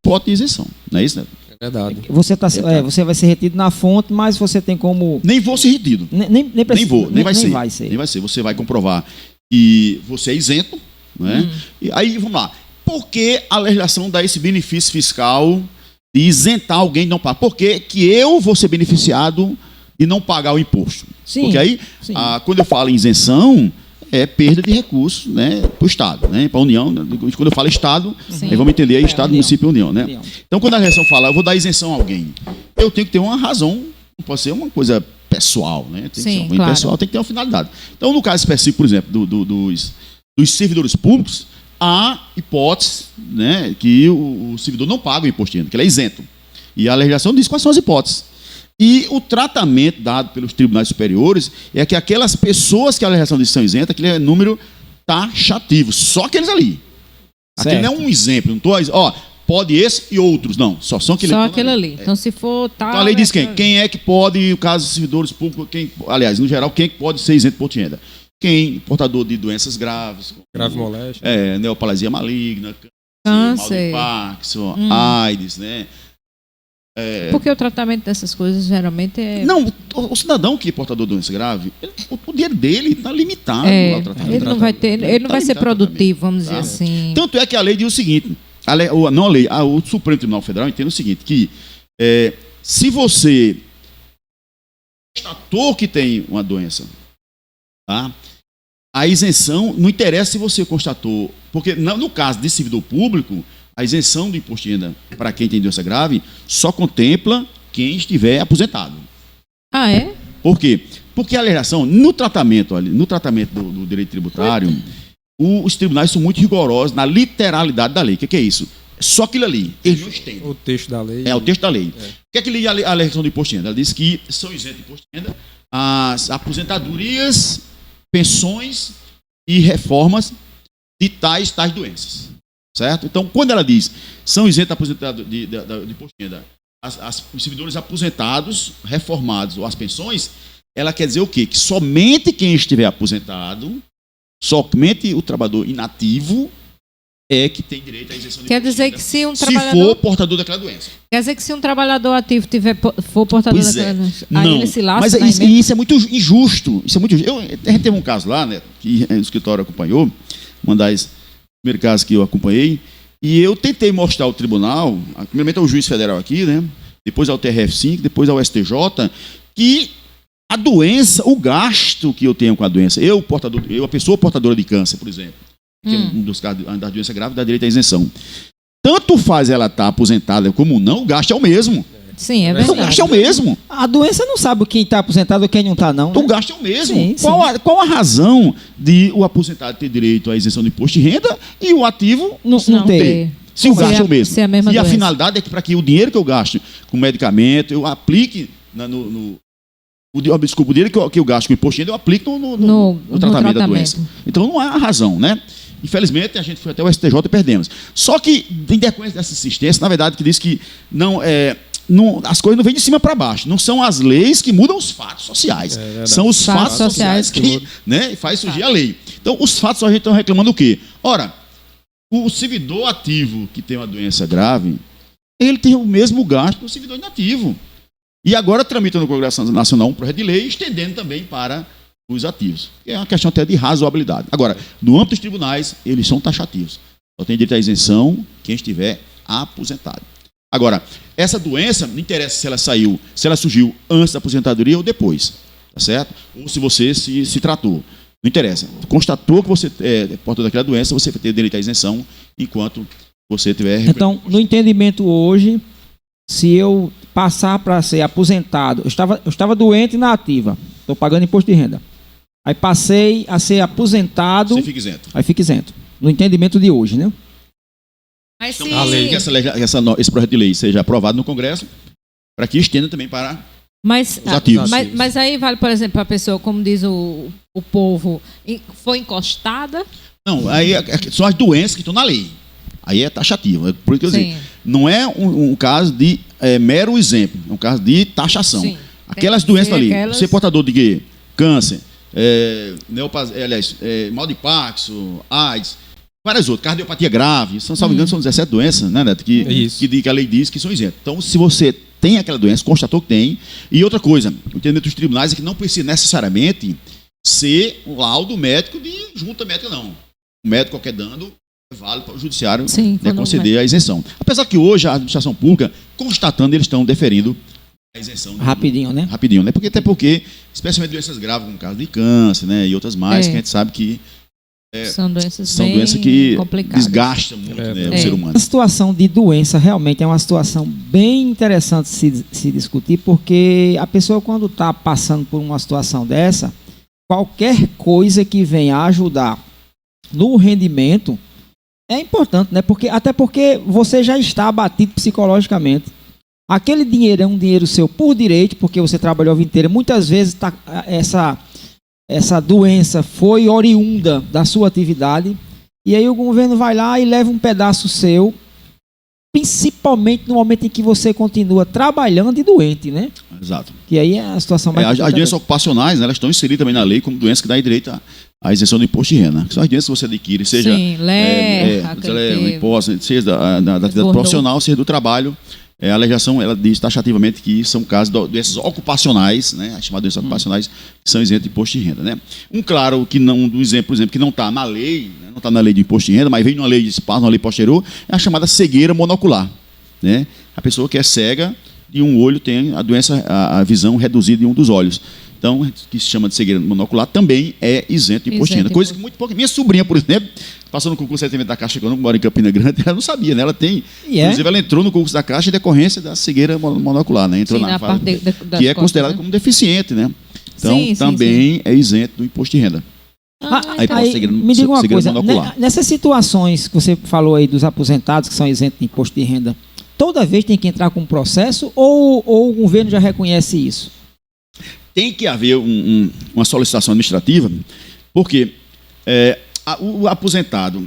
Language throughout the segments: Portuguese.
hipótese de isenção. Não é isso, né? É verdade. Você vai ser retido na fonte, mas você tem como... Nem vou ser retido. Nem precisa, Nem vai ser. Nem vai ser. Você vai comprovar que você é isento, né? E aí, vamos lá. Por que a legislação dá esse benefício fiscal de isentar alguém de não pagar? Por que eu vou ser beneficiado de não pagar o imposto? Sim, porque aí, sim. quando eu falo em isenção, é perda de recursos, né, para o Estado, né, para a União. Quando eu falo Estado, aí vamos entender aí Estado, município e União. Né? Então, quando a legislação fala, eu vou dar isenção a alguém, eu tenho que ter uma razão, não pode ser uma coisa pessoal, né? Tem que ser uma pessoal, tem que ter uma finalidade. Então, no caso específico, por exemplo, dos servidores públicos, há hipóteses, né, que o servidor não paga o imposto de renda, que ele é isento. E a legislação diz quais são as hipóteses. E o tratamento dado pelos tribunais superiores é que aquelas pessoas que a legislação diz que são isentas, aquele é número taxativo, só aqueles ali. Aquele não é um exemplo, não estou pode esse e outros, não, só são aqueles. Só aquele ali. Então, se for tal... Então, a lei diz quem? Quem é que pode, no caso dos servidores públicos, aliás, no geral, quem é que pode ser isento de imposto de renda? Quem? Portador de doenças graves. Grave moléstia. Neoplasia maligna, Câncer. mal de Parkinson, AIDS, né? Porque o tratamento dessas coisas geralmente é... Não, o cidadão que é portador de doença grave, o dinheiro dele está limitado ao tratamento. Ele não vai ter, ele não vai ser produtivo, vamos dizer assim. Tanto é que a lei diz o seguinte, o Supremo Tribunal Federal entende o seguinte, que se você constatou que tem uma doença, tá? A isenção, não interessa se você constatou, porque no caso de servidor público, a isenção do imposto de renda para quem tem doença grave só contempla quem estiver aposentado. Ah, é? Por quê? Porque a legislação, no tratamento do direito tributário, os tribunais são muito rigorosos na literalidade da lei. O que é isso? Só aquilo ali. Eles não estendem. O texto da lei. É, o texto da lei. O que é que lê a legislação do imposto de renda? Ela diz que são isentos de imposto de renda as aposentadorias, pensões e reformas de tais doenças. Certo? Então, quando ela diz são isentos aposentados de imposto de renda os servidores aposentados, reformados ou as pensões, ela quer dizer o quê? Que somente quem estiver aposentado, somente o trabalhador inativo é que tem direito à isenção de Quer imposto dizer de que renda, se um se trabalhador... for portador daquela doença. Quer dizer que se um trabalhador ativo for portador daquela doença, aí não, ele se lasca. mas isso é muito injusto. Isso é muito injusto. A gente teve um caso lá, né, que o escritório acompanhou, um das primeiros casos que eu acompanhei, e eu tentei mostrar ao tribunal, primeiramente ao juiz federal aqui, né, depois ao TRF5, depois ao STJ, que a doença, o gasto que eu tenho com a doença, a pessoa portadora de câncer, por exemplo, que é um dos casos da doença grave, dá direito à isenção. Tanto faz ela estar aposentada como não, o gasto é o mesmo. Sim, é verdade. O gasto é o mesmo. A doença não sabe quem está aposentado ou quem não está, não. Né? O gasto é o mesmo. Sim, qual a razão de o aposentado ter direito à isenção de imposto de renda e o ativo não ter? Se o gasto é o mesmo. E a finalidade é que para que o dinheiro que eu gasto com medicamento, eu aplique o dinheiro que eu gasto com imposto de renda, eu aplico no tratamento da doença. Então não há razão, né? Infelizmente, a gente foi até o STJ e perdemos. Só que, em decorrência dessa insistência, na verdade, que diz que as coisas não vêm de cima para baixo. Não são as leis que mudam os fatos sociais. São os fatos sociais que né, faz surgir a lei. Então, os fatos sociais estão reclamando o quê? Ora, o servidor ativo que tem uma doença grave, ele tem o mesmo gasto que o servidor inativo. E agora tramita no Congresso Nacional um projeto de lei estendendo também para os ativos. É uma questão até de razoabilidade. Agora, no âmbito dos tribunais, eles são taxativos. Só tem direito à isenção quem estiver aposentado. Agora, essa doença, não interessa se ela surgiu antes da aposentadoria ou depois, tá certo? Ou se você se tratou. Não interessa. Constatou que você é portador daquela doença, você vai ter direito à isenção enquanto você tiver... Então, no entendimento hoje, se eu passar para ser aposentado, eu estava doente na ativa, estou pagando imposto de renda. Aí passei a ser aposentado... Você fica isento. Aí fica isento. No entendimento de hoje, né? Mas então, a lei, que esse projeto de lei seja aprovado no Congresso, para que estenda também para os ativos. Mas aí vale, por exemplo, para a pessoa, como diz o povo, foi encostada? Não, aí são as doenças que estão na lei. Aí é taxativo. Por isso que eu digo, não é um caso de mero exemplo, é um caso de taxação. Sim. Aquelas doenças ali, você é portador de quê? Câncer, mal de Parkinson, AIDS, várias outras, cardiopatia grave, salvo engano, são 17 doenças, né, Neto, que a lei diz que são isentas. Então, se você tem aquela doença, constatou que tem, e outra coisa, o entendimento dos tribunais é que não precisa necessariamente ser um laudo médico de junta médica, não. O médico, qualquer dano, é válido para o judiciário conceder a isenção. Apesar que hoje a administração pública, constatando, eles estão deferindo a isenção. Rapidinho, né? Rapidinho, né? Porque, especialmente doenças graves, como o caso de câncer, né? E outras mais, que a gente sabe que são doenças que complicadas. Desgastam muito o ser humano. A situação de doença realmente é uma situação bem interessante se discutir, porque a pessoa, quando está passando por uma situação dessa, qualquer coisa que venha ajudar no rendimento é importante, né? Até porque você já está abatido psicologicamente. Aquele dinheiro é um dinheiro seu por direito, porque você trabalhou a vida inteira. Muitas vezes essa doença foi oriunda da sua atividade, e aí o governo vai lá e leva um pedaço seu, principalmente no momento em que você continua trabalhando e doente, né? Exato. Que aí é a situação mais... As doenças ocupacionais, né, elas estão inseridas também na lei como doença que dá direito à isenção do imposto de renda. São as doenças que você adquire, seja o imposto, seja da atividade profissional, seja do trabalho. A legislação, ela diz taxativamente que são casos de doenças ocupacionais, né, as chamadas doenças ocupacionais, que são isentas de imposto de renda, né? Um exemplo que não está na lei, né, não está na lei de imposto de renda, mas veio numa lei de espaço, numa lei posterior, é a chamada cegueira monocular, né? A pessoa que é cega de um olho tem a doença, a visão reduzida em um dos olhos. Então, que se chama de cegueira monocular, também é isento de imposto de renda. Coisa que muito pouco. Minha sobrinha, por exemplo, passou no concurso de atendimento da Caixa Econômica, mora em Campina Grande, ela não sabia, né? Ela tem. Inclusive, ela entrou no concurso da Caixa em decorrência da cegueira monocular, né? Entrou na fase que é considerada, né, como deficiente, né? Então, também é isento do imposto de renda. Me diga uma coisa, nessas situações que você falou aí dos aposentados que são isentos de imposto de renda, toda vez tem que entrar com um processo ou o governo já reconhece isso? Tem que haver uma solicitação administrativa, porque o aposentado,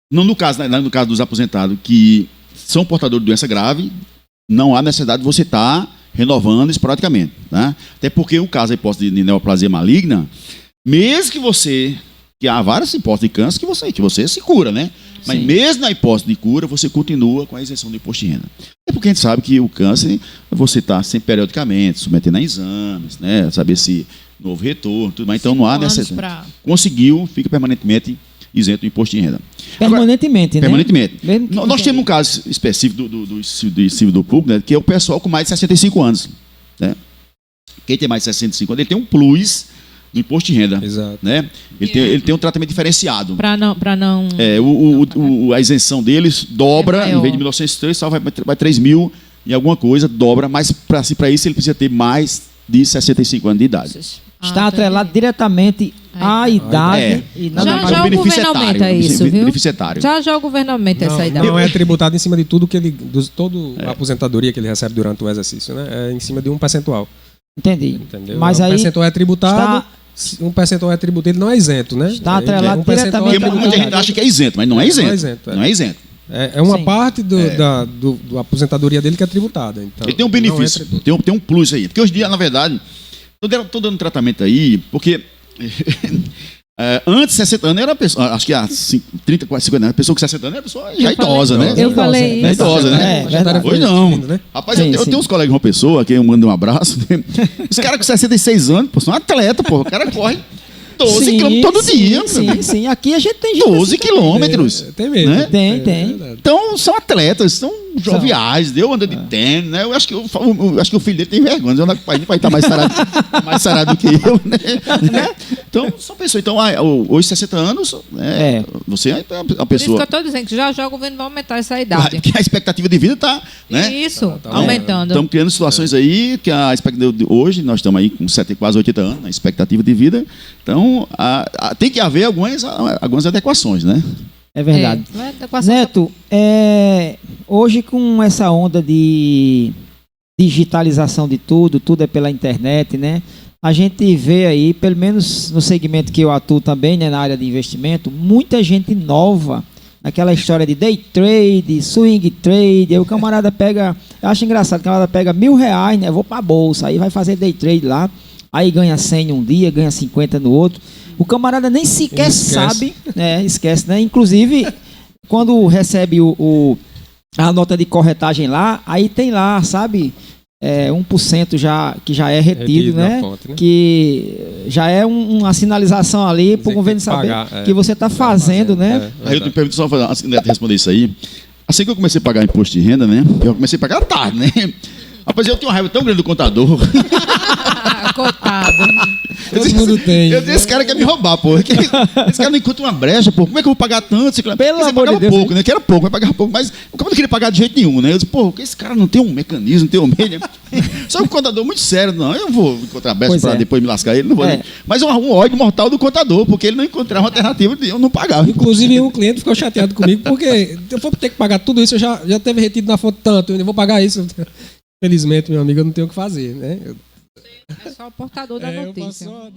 no caso dos aposentados que são portadores de doença grave, não há necessidade de você estar renovando esporadicamente, tá? Até porque o caso da hipótese de neoplasia maligna, mesmo que há várias hipóteses de câncer que você se cura, né? Mas mesmo na hipótese de cura, você continua com a isenção do imposto de renda. É porque a gente sabe que o câncer, você está sempre periodicamente submetendo a exames, né? Saber se novo retorno, tudo mais. Então não há necessidade. Conseguiu, fica permanentemente isento do imposto de renda. Permanentemente, agora, né? Permanentemente. Nós temos um caso específico do servidor público, né? Que é o pessoal com mais de 65 anos. Né? Quem tem mais de 65 anos, ele tem um plus do imposto de renda. Exato. Né? Ele tem um tratamento diferenciado. Para não... A isenção deles dobra, em vez de 1.903, só vai 3.000 e alguma coisa, dobra, mas para isso ele precisa ter mais de 65 anos de idade. Está atrelado diretamente à idade. Já o governo aumenta isso, viu? Já o governo aumenta essa idade. Não é tributado em cima de tudo toda a aposentadoria que ele recebe durante o exercício, né? É em cima de um percentual. Entendi. Entendeu? Mas um percentual é tributado... Um percentual é tributo, ele não é isento, né? Está atrelado diretamente. Porque muita gente acha que é isento, mas não é isento. Não é isento. É uma parte da aposentadoria dele que é tributada. Então, ele tem um benefício, tem um plus aí. Porque hoje em dia, na verdade, estou dando tratamento aí, porque antes de 60 anos era a pessoa, acho que há 30, 40, 50 anos, a pessoa com 60 anos é a pessoa já idosa, né? Eu falei isso. Idosa, né? Hoje não. Né? Rapaz, eu tenho uns colegas de uma pessoa, que eu mando um abraço, né? Os caras com 66 anos, pô, são atleta, pô, o cara corre 12 quilômetros todo dia. Sim. Aqui a gente tem 12 quilômetros. Tem mesmo. Né? Tem. Então, são atletas, são joviais, anda de tênis, né? Eu acho que o filho dele tem vergonha, anda com o pai estar mais sarado do que eu, né? Então, são pessoas. Então, hoje, 60 anos, você é a pessoa. Por isso que eu estou dizendo que já o governo vai aumentar essa idade. Porque a expectativa de vida está, né? Isso, aumentando. Estamos criando situações aí que a expectativa de hoje, nós estamos aí com quase 80 anos, a expectativa de vida. Então, tem que haver algumas adequações, né? É verdade. Neto, hoje com essa onda de digitalização de tudo é pela internet, né? A gente vê aí, pelo menos no segmento que eu atuo também, né, na área de investimento, muita gente nova, naquela história de day trade, swing trade, aí o camarada pega, eu acho engraçado, o camarada pega R$1.000, né, vou pra bolsa, aí vai fazer day trade lá, aí ganha 100 um dia, ganha 50 no outro. O camarada nem sequer Esquece. sabe, esquece, né? Inclusive, quando recebe a nota de corretagem lá, aí tem lá, sabe, 1% que já é retido, na né? fonte, né? Que já é uma sinalização ali para o governo que tem que saber pagar, que você está fazendo, né? Aí eu te pergunto só fazer, assim, Neto, responder isso aí. Assim que eu comecei a pagar imposto de renda, né? Eu comecei a pagar à tarde, né? Rapaz, eu tenho uma raiva tão grande do contador. Coitado. Todo mundo tem. Eu disse, esse cara quer me roubar, pô. Esse cara não encontra uma brecha, pô. Como é que eu vou pagar tanto? Pelo você amor pagava de Deus, pouco, né? Que era pouco, vai pagar pouco. Mas o cara não queria pagar de jeito nenhum, né? Eu disse, pô, esse cara não tem um mecanismo, não tem um meio. Só que o contador muito sério, não. Eu vou encontrar a brecha Pois pra é. depois me lascar ele, não vou. Mas um ódio mortal do contador, porque ele não encontrava uma alternativa de eu não pagar. Inclusive, um cliente ficou chateado comigo, porque eu vou ter que pagar tudo isso, eu já teve retido na fonte tanto, eu ainda vou pagar isso. Felizmente, meu amigo, eu não tenho o que fazer, né? É só o portador da Eu notícia. passo só...